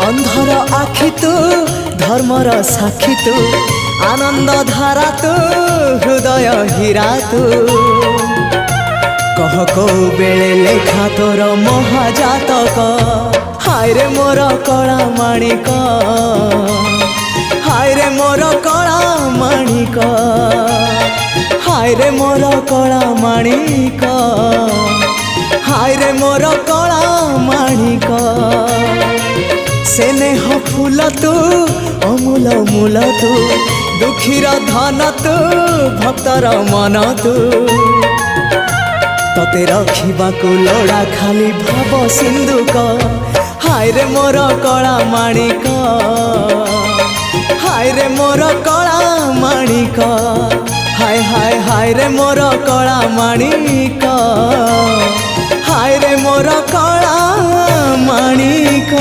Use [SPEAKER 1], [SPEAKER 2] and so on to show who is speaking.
[SPEAKER 1] अंधर आखि तू धर्मर साक्षी तू आनंद धारा तू हृदय हीरा तू कह को बेले लेखा तोर महाजातक हाय रे मोर कला माणिक हाय रे मोर कला माणिक हाय रे मोर कला माणिक हाय रे मोर कला माणिक स्नेह फूल तू अमूल मूल तू दुखीर धन तू भक्तर मन तू तते रखिबाकू लोड़ा खाली भाव सिंधुक हाय रे मोर कला माणिक हाय रे मोर कला माणिक हाय हाय हाय रे मोर कला माणिक हाय रे मोर कला माणिक।